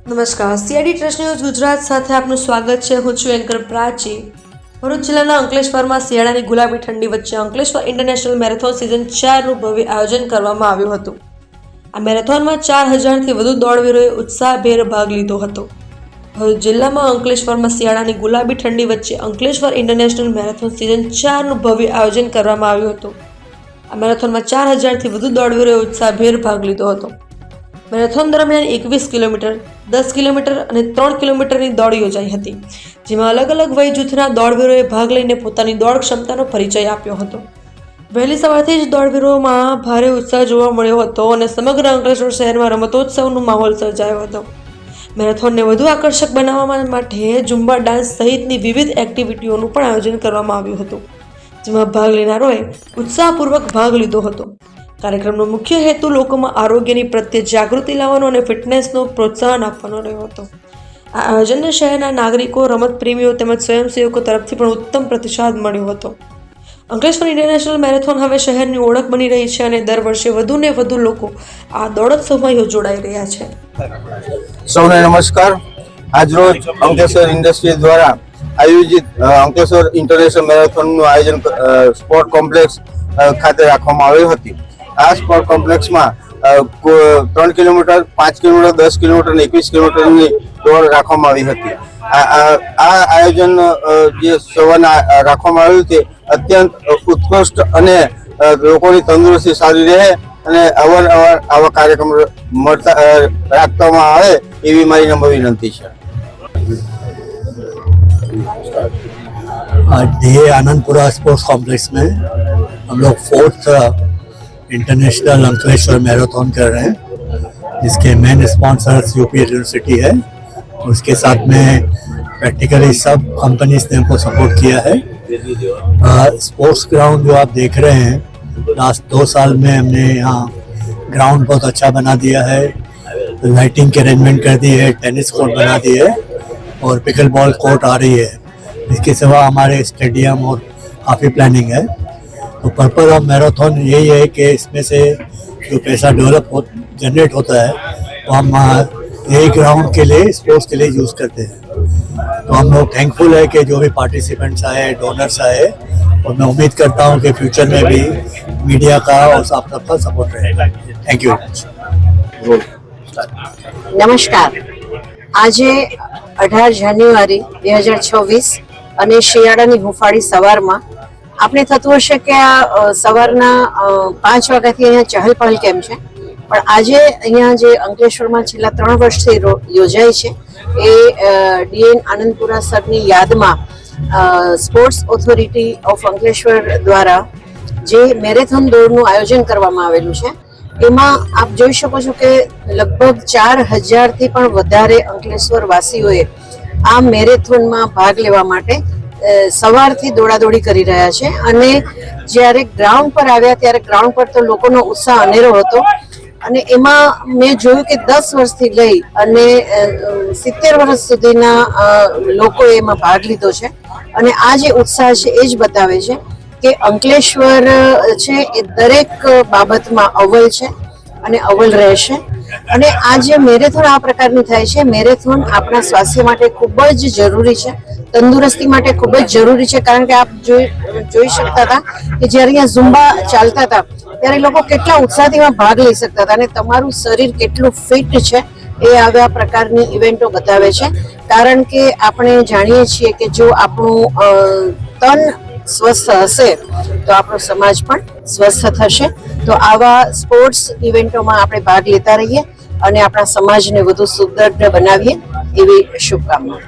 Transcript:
નમસ્કાર, CID trust news Gujarat સાથે આપનું સ્વાગત છે. હું છું એન્કર પ્રાચી. ભરૂચ જિલ્લાના અંકલેશ્વરમાં શિયાળાની ગુલાબી ઠંડી વચ્ચે અંકલેશ્વર ઇન્ટરનેશનલ મેરેથોન સિઝન 4નું ભવ્ય આયોજન કરવામાં આવ્યું હતું. આ મેરેથોનમાં 4000થી વધુ દોડવીરોએ ઉત્સાહભેર ભાગ લીધો હતો. ભરૂચ જિલ્લામાં અંકલેશ્વરમાં શિયાળાની ગુલાબી ઠંડી વચ્ચે અંકલેશ્વર ઇન્ટરનેશનલ મેરેથોન સિઝન 4નું ભવ્ય આયોજન કરવામાં આવ્યું હતું. આ મેરેથોનમાં 4000થી વધુ દોડવીરોએ ઉત્સાહભેર ભાગ લીધો હતો. મેરેથોન દરમિયાન 21 કિલોમીટર, 10 કિલોમીટર અને 3 કિલોમીટરની દોડ યોજાઈ હતી, જેમાં અલગ અલગ વય જૂથના દોડવીરોએ ભાગ લઈને પોતાની દોડ ક્ષમતાનો પરિચય આપ્યો હતો. વહેલી સવારથી જ દોડવીરોમાં ભારે ઉત્સાહ જોવા મળ્યો હતો અને સમગ્ર અંકલેશ્વર શહેરમાં રમતોત્સવનો માહોલ સર્જાયો હતો. મેરેથોનને વધુ આકર્ષક બનાવવા માટે ઝુંબા ડાન્સ સહિતની વિવિધ એક્ટિવિટીઓનું પણ આયોજન કરવામાં આવ્યું હતું, જેમાં ભાગ લેનારોએ ઉત્સાહપૂર્વક ભાગ લીધો હતો. કાર્યક્રમનો મુખ્ય હેતુ લોકોમાં આરોગ્યની પ્રત્યે જાગૃતિ લાવવાનો અને ફિટનેસનો પ્રોત્સાહન આપવાનો રહ્યો હતો. આ આયોજનને શહેરના નાગરિકો, રમત પ્રેમીઓ તેમજ સ્વયંસેવકો તરફથી પણ ઉત્તમ પ્રતિસાદ મળ્યો હતો. અંકલેશ્વર ઇન્ટરનેશનલ મેરેથોન હવે શહેરની ઓળખ બની રહી છે અને દર વર્ષે વધુને વધુ લોકો આ દોડોત્સવમાં જોડાઈ રહ્યા છે. સૌને નમસ્કાર. આજરોજ અંકલેશ્વર ઇન્ડસ્ટ્રી દ્વારા આયોજિત અંકલેશ્વર ઇન્ટરનેશનલ મેરેથોનનું આયોજન સ્પોર્ટ કોમ્પ્લેક્સ ખાતે રાખવામાં આવ્યું હતું. આ સ્પોર્ટ કોમ્પ્લેક્સમાં 3 કિલોમીટર, 5 કિલોમીટર, 10 કિલોમીટર અને 21 કિલોમીટરની દોડ રાખવામાં આવી હતી. આ આયોજન જે સવારના રાખવામાં આવ્યું તે અત્યંત ઉત્કૃષ્ટ અને લોકોની તંદુરસ્તી સારી રહે અને અવારનવાર આવા કાર્યક્રમ રાખવામાં આવે એવી મારી નમ્ર વિનંતી છે. ये आनंदपुरा स्पोर्ट्स कॉम्प्लेक्स में हम लोग 4th इंटरनेशनल अंकलेश्वर मैराथन कर रहे हैं, जिसके मेन स्पॉन्सर्स यूपी यूनिवर्सिटी है. उसके साथ में प्रैक्टिकली सब कंपनीज ने हमको सपोर्ट किया है. स्पोर्ट्स ग्राउंड जो आप देख रहे हैं, लास्ट 2 साल में हमने यहाँ ग्राउंड बहुत अच्छा बना दिया है. लाइटिंग के अरेंजमेंट कर दी है, टेनिस कोर्ट बना दी है और पिकल बॉल कोर्ट आ रही है. इसके सिवा हमारे स्टेडियम और काफ़ी प्लानिंग है. तो पर्पज़ ऑफ मैराथन यही है कि इसमें से जो पैसा जनरेट होता है वो हम यही ग्राउंड के लिए, स्पोर्ट्स के लिए यूज़ करते हैं. तो हम लोग थैंकफुल है कि जो भी पार्टिसिपेंट्स आए, डोनर्स आए, और मैं उम्मीद करता हूँ कि फ्यूचर में भी मीडिया का और आप सबका सपोर्ट रहेगा. Thank you very much. નમસ્કાર. આજે 18 જાન્યુઆરી 2026 અને શિયાળાની હુંફાળી સવારમાં આપણે થતું હશે કે આ સવારના 5 વાગ્યાથી અહીંયા ચહલ પહલ કેમ છે, પણ આજે અહીંયા જે અંકલેશ્વરમાં છેલ્લા 3 વર્ષથી યોજાય છે એ ડીએન આનંદપુરા સરની યાદમાં સ્પોર્ટ્સ ઓથોરિટી ઓફ અંકલેશ્વર દ્વારા જે મેરેથોન દોડનું આયોજન કરવામાં આવેલું છે, એમાં આપ જોઈ શકો છો કે લગભગ 4000થી પણ વધારે અંકલેશ્વર વાસીઓએ આ મેરેથોનમાં ભાગ લેવા માટે સવારથી દોડાદોડી કરી રહ્યા છે. અને જ્યારે ગ્રાઉન્ડ પર આવ્યા ત્યારે ગ્રાઉન્ડ પર તો લોકોનો ઉત્સાહ અનેરો હતો અને એમાં મેં જોયું કે 10 વર્ષથી લઈ અને 70 વર્ષ સુધીના લોકોએ એમાં ભાગ લીધો છે. અને આ જે ઉત્સાહ છે એ જ બતાવે છે કે અંકલેશ્વર છે એ દરેક બાબતમાં અવ્વલ છે અને અવ્વલ રહેશે. અને આ જે મેરેથોન આ પ્રકારની થાય છે, મેરેથોન આપણા સ્વાસ્થ્ય માટે ખૂબ જ જરૂરી છે, તંદુરસ્તી માટે ખૂબ જ જરૂરી છે. કારણ કે આપ જોઈ શકતા હતા કે જ્યારે અહીંયા ઝુંબા ચાલતા હતા ત્યારે લોકો કેટલા ઉત્સાહથી ભાગ લઈ શકતા હતા અને તમારું શરીર કેટલું ફિટ છે એ આવા પ્રકારની ઇવેન્ટો બતાવે છે. કારણ કે આપણે જાણીએ છીએ કે જો આપણું તન સ્વસ્થ હશે તો આપણો સમાજ પણ સ્વસ્થ થશે. તો આવા સ્પોર્ટ્સ ઇવેન્ટોમાં આપણે ભાગ લેતા રહીએ અને આપણા સમાજને વધુ સુદૃઢ બનાવીએ એવી શુભકામના.